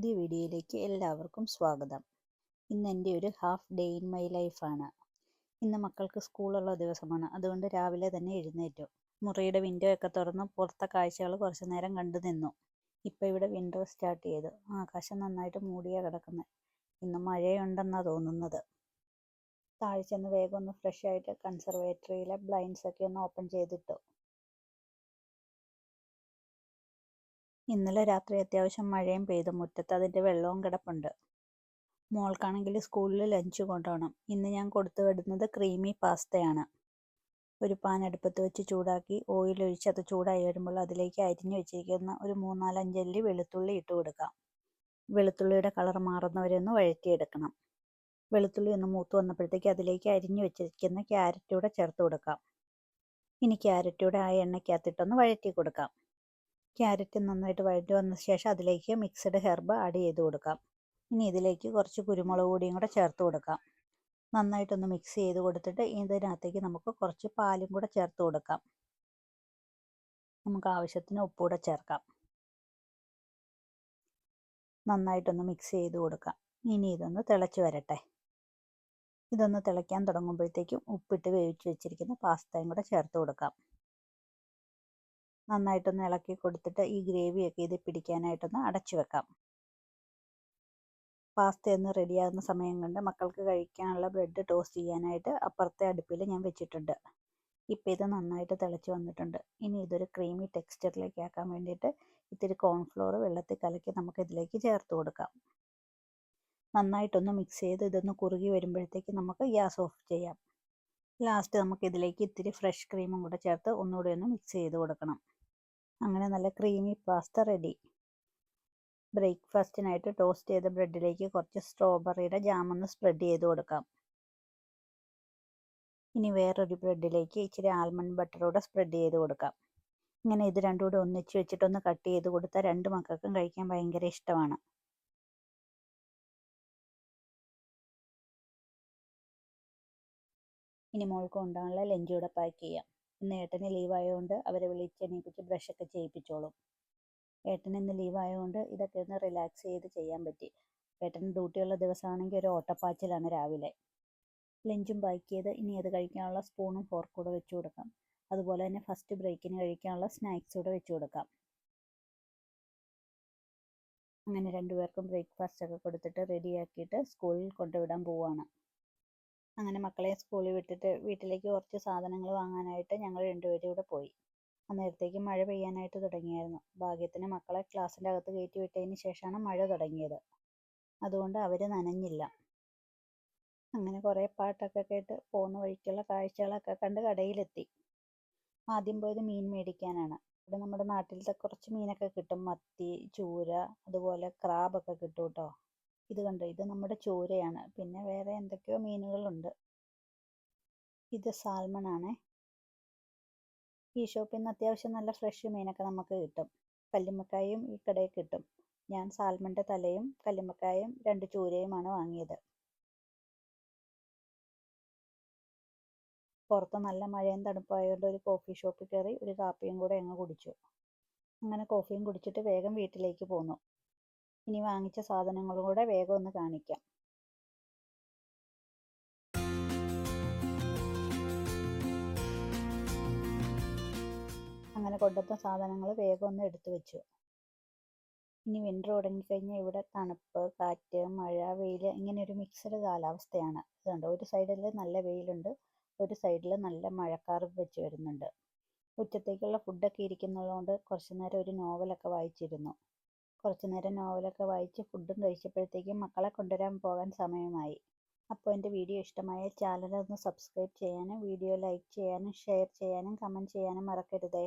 പുതിയ വീഡിയോയിലേക്ക് എല്ലാവർക്കും സ്വാഗതം. ഇന്ന് എൻ്റെ ഒരു ഹാഫ് ഡേ ഇൻ മൈ ലൈഫാണ്. ഇന്ന് മക്കൾക്ക് സ്കൂളുള്ള ദിവസമാണ്. അതുകൊണ്ട് രാവിലെ തന്നെ എഴുന്നേറ്റു. മുറിയുടെ വിൻഡോ ഒക്കെ തുറന്ന് പുറത്തെ കാഴ്ചകൾ കുറച്ചു നേരം കണ്ടു നിന്നു. ഇപ്പോൾ ഇവിടെ വിൻ്റർ സ്റ്റാർട്ട് ചെയ്തു. ആകാശം നന്നായിട്ട് മൂടിയാണ് കിടക്കുന്നത്. ഇന്ന് മഴയുണ്ടെന്നാണ് തോന്നുന്നത്. താഴെ ചെന്ന് വേഗം ഒന്ന് ഫ്രഷ് ആയിട്ട് കൺസർവേറ്ററിയിലെ ബ്ലൈൻഡ്സ് ഒക്കെ ഒന്ന് ഓപ്പൺ ചെയ്തിട്ടു. ഇന്നലെ രാത്രി അത്യാവശ്യം മഴയും പെയ്തു. മുറ്റത്ത് അതിൻ്റെ വെള്ളവും കിടപ്പുണ്ട്. മോൾക്കാണെങ്കിൽ സ്കൂളിൽ ലഞ്ച് കൊണ്ടുപോകണം. ഇന്ന് ഞാൻ കൊടുത്തു വിടുന്നത് ക്രീമി പാസ്തയാണ്. ഒരു പാൻ അടുപ്പത്ത് വെച്ച് ചൂടാക്കി ഓയിൽ ഒഴിച്ച് അത് ചൂടായി വരുമ്പോൾ അതിലേക്ക് അരിഞ്ഞു വെച്ചിരിക്കുന്ന ഒരു 3-4 അല്ലി വെളുത്തുള്ളി ഇട്ട് കൊടുക്കാം. വെളുത്തുള്ളിയുടെ കളർ മാറുന്നവരെ ഒന്ന് വഴറ്റിയെടുക്കണം. വെളുത്തുള്ളി ഒന്ന് മൂത്ത് വന്നപ്പോഴത്തേക്ക് അതിലേക്ക് അരിഞ്ഞു വെച്ചിരിക്കുന്ന ക്യാരറ്റ് കൂടെ ചേർത്ത് കൊടുക്കാം. ഇനി ക്യാരറ്റ് കൂടെ ആ എണ്ണയ്ക്കകത്തിട്ടൊന്ന് വഴറ്റി കൊടുക്കാം. ക്യാരറ്റ് നന്നായിട്ട് വഴറ്റി വന്ന ശേഷം അതിലേക്ക് മിക്സഡ് ഹെർബ് ആഡ് ചെയ്ത് കൊടുക്കാം. ഇനി ഇതിലേക്ക് കുറച്ച് കുരുമുളക് പൊടിയും കൂടെ ചേർത്ത് കൊടുക്കാം. നന്നായിട്ടൊന്ന് മിക്സ് ചെയ്ത് കൊടുത്തിട്ട് ഇതിനകത്തേക്ക് നമുക്ക് കുറച്ച് പാലും കൂടെ ചേർത്ത് കൊടുക്കാം. നമുക്ക് ആവശ്യത്തിന് ഉപ്പൂടെ ചേർക്കാം. നന്നായിട്ടൊന്ന് മിക്സ് ചെയ്ത് കൊടുക്കാം. ഇനി ഇതൊന്ന് തിളച്ച് വരട്ടെ. ഇതൊന്ന് തിളയ്ക്കാൻ തുടങ്ങുമ്പോഴത്തേക്കും ഉപ്പിട്ട് വേവിച്ച് വെച്ചിരിക്കുന്ന പാസ്തയും കൂടെ ചേർത്ത് കൊടുക്കാം. നന്നായിട്ടൊന്ന് ഇളക്കി കൊടുത്തിട്ട് ഈ ഗ്രേവിയൊക്കെ ഇത് പിടിക്കാനായിട്ടൊന്ന് അടച്ചു വെക്കാം. പാസ്ത ഒന്ന് റെഡിയാകുന്ന സമയം കൊണ്ട് മക്കൾക്ക് കഴിക്കാനുള്ള ബ്രെഡ് ടോസ്റ്റ് ചെയ്യാനായിട്ട് അപ്പുറത്തെ അടുപ്പിൽ ഞാൻ വെച്ചിട്ടുണ്ട്. ഇപ്പം ഇത് നന്നായിട്ട് തിളച്ച് വന്നിട്ടുണ്ട്. ഇനി ഇതൊരു ക്രീമി ടെക്സ്ചറിലേക്ക് ആക്കാൻ വേണ്ടിയിട്ട് ഇത്തിരി കോൺഫ്ലോർ വെള്ളത്തിൽ കലക്കി നമുക്ക് ഇതിലേക്ക് ചേർത്ത് കൊടുക്കാം. നന്നായിട്ടൊന്ന് മിക്സ് ചെയ്ത് ഇതൊന്ന് കുറുകി വരുമ്പോഴത്തേക്ക് നമുക്ക് ഗ്യാസ് ഓഫ് ചെയ്യാം. ലാസ്റ്റ് നമുക്ക് ഇതിലേക്ക് ഇത്തിരി ഫ്രഷ് ക്രീമും കൂടെ ചേർത്ത് ഒന്നുകൂടി ഒന്ന് മിക്സ് ചെയ്ത് കൊടുക്കണം. അങ്ങനെ നല്ല ക്രീമി പാസ്ത റെഡി. ബ്രേക്ക്ഫാസ്റ്റിനായിട്ട് ടോസ്റ്റ് ചെയ്ത ബ്രെഡിലേക്ക് കുറച്ച് സ്ട്രോബെറിയുടെ ജാമൊന്ന് സ്പ്രെഡ് ചെയ്ത് കൊടുക്കാം. ഇനി വേറൊരു ബ്രെഡിലേക്ക് ഇച്ചിരി ആൽമണ്ട് ബട്ടറൂടെ സ്പ്രെഡ് ചെയ്ത് കൊടുക്കാം. ഇങ്ങനെ ഇത് രണ്ടും കൂടെ ഒന്നിച്ച് വെച്ചിട്ടൊന്ന് കട്ട് ചെയ്ത് കൊടുത്താൽ രണ്ട് മക്കൾക്കും കഴിക്കാൻ ഭയങ്കര ഇഷ്ടമാണ്. ഇനി മോൾക്ക് കൊണ്ടുപോകാനുള്ള ലഞ്ച് കൂടെ പാക്ക് ചെയ്യാം. ഇന്ന് ഏട്ടന് ലീവായതുകൊണ്ട് അവരെ വിളിച്ചെണീപ്പിച്ച് ബ്രഷൊക്കെ ചെയ്യിപ്പിച്ചോളും. ഏട്ടന് ഇന്ന് ലീവായതുകൊണ്ട് ഇതൊക്കെ ഒന്ന് റിലാക്സ് ചെയ്ത് ചെയ്യാൻ പറ്റി. ഏട്ടന് ഡ്യൂട്ടിയുള്ള ദിവസമാണെങ്കിൽ ഒരു ഓട്ടപ്പാച്ചിലാണ് രാവിലെ. ലഞ്ചും പാക്ക് ചെയ്ത് ഇനി അത് കഴിക്കാനുള്ള സ്പൂണും ഫോർക്കും കൂടെ വെച്ച് കൊടുക്കാം. അതുപോലെ തന്നെ ഫസ്റ്റ് ബ്രേക്കിന് കഴിക്കാനുള്ള സ്നാക്സ് കൂടെ വെച്ച് കൊടുക്കാം. അങ്ങനെ രണ്ടുപേർക്കും ബ്രേക്ക്ഫാസ്റ്റ് ഒക്കെ കൊടുത്തിട്ട് റെഡിയാക്കിയിട്ട് സ്കൂളിൽ കൊണ്ടുവിടാൻ പോവുകയാണ്. അങ്ങനെ മക്കളെ സ്കൂളിൽ വിട്ടിട്ട് വീട്ടിലേക്ക് കുറച്ച് സാധനങ്ങൾ വാങ്ങാനായിട്ട് ഞങ്ങൾ രണ്ടുപേരും കൂടെ പോയി. അന്നേരത്തേക്ക് മഴ പെയ്യാനായിട്ട് തുടങ്ങിയായിരുന്നു. ഭാഗ്യത്തിന് മക്കളെ ക്ലാസ്സിൻ്റെ അകത്ത് കയറ്റി വിട്ടതിന് ശേഷമാണ് മഴ തുടങ്ങിയത്. അതുകൊണ്ട് അവർ നനഞ്ഞില്ല. അങ്ങനെ കുറേ പാട്ടൊക്കെ കേട്ട് പോകുന്ന വഴിക്കുള്ള കാഴ്ചകളൊക്കെ കണ്ട് കടയിലെത്തി. ആദ്യം പോയത് മീൻ മേടിക്കാനാണ്. ഇവിടെ നമ്മുടെ നാട്ടിലത്തെ കുറച്ച് മീനൊക്കെ കിട്ടും. മത്തി, ചൂര, അതുപോലെ ക്രാബൊക്കെ കിട്ടും കേട്ടോ. ഇത് കണ്ടോ, ഇത് നമ്മുടെ ചൂരയാണ്. പിന്നെ വേറെ എന്തൊക്കെയോ മീനുകളുണ്ട്. ഇത് സാൽമൺ ആണേ. ഈ ഷോപ്പിൽ നിന്ന് അത്യാവശ്യം നല്ല ഫ്രഷ് മീനൊക്കെ നമുക്ക് കിട്ടും. കല്ലുമ്മക്കായും ഈ കടയിൽ കിട്ടും. ഞാൻ സാൽമണിൻ്റെ തലയും കല്ലുമ്മക്കായും 2 ചൂരയുമാണ് വാങ്ങിയത്. പുറത്ത് നല്ല മഴയും തണുപ്പായതുകൊണ്ട് ഒരു കോഫി ഷോപ്പിൽ കയറി ഒരു കാപ്പിയും കൂടെ അങ്ങ് കുടിച്ചു. അങ്ങനെ കോഫിയും കുടിച്ചിട്ട് വേഗം വീട്ടിലേക്ക് പോന്നു. ഇനി വാങ്ങിച്ച സാധനങ്ങളും കൂടെ വേഗം ഒന്ന് കാണിക്കാം. അങ്ങനെ കൊണ്ടുവന്ന സാധനങ്ങൾ വേഗം ഒന്ന് എടുത്തു വെച്ചു. ഇനി വിൻ്റർ തുടങ്ങിക്കഴിഞ്ഞാൽ ഇവിടെ തണുപ്പ്, കാറ്റ്, മഴ, വെയിൽ ഇങ്ങനെ ഒരു മിക്സഡ് കാലാവസ്ഥയാണ്. ഇതുണ്ട്, ഒരു സൈഡിൽ നല്ല വെയിലുണ്ട്, ഒരു സൈഡിൽ നല്ല മഴക്കാറ് വെച്ച് വരുന്നുണ്ട്. ഉച്ചത്തേക്കുള്ള ഫുഡൊക്കെ ഇരിക്കുന്നതുകൊണ്ട് കുറച്ച് നേരം ഒരു നോവലൊക്കെ വായിച്ചിരുന്നു. കുറച്ച് നേരം നോവലൊക്കെ വായിച്ച് ഫുഡും കഴിച്ചപ്പോഴത്തേക്കും മക്കളെ കൊണ്ടുവരാൻ പോകാൻ സമയമായി. അപ്പോൾ എൻ്റെ വീഡിയോ ഇഷ്ടമായാൽ ചാനൽ ഒന്ന് സബ്സ്ക്രൈബ് ചെയ്യാനും വീഡിയോ ലൈക്ക് ചെയ്യാനും ഷെയർ ചെയ്യാനും കമൻറ്റ് ചെയ്യാനും മറക്കരുതേ.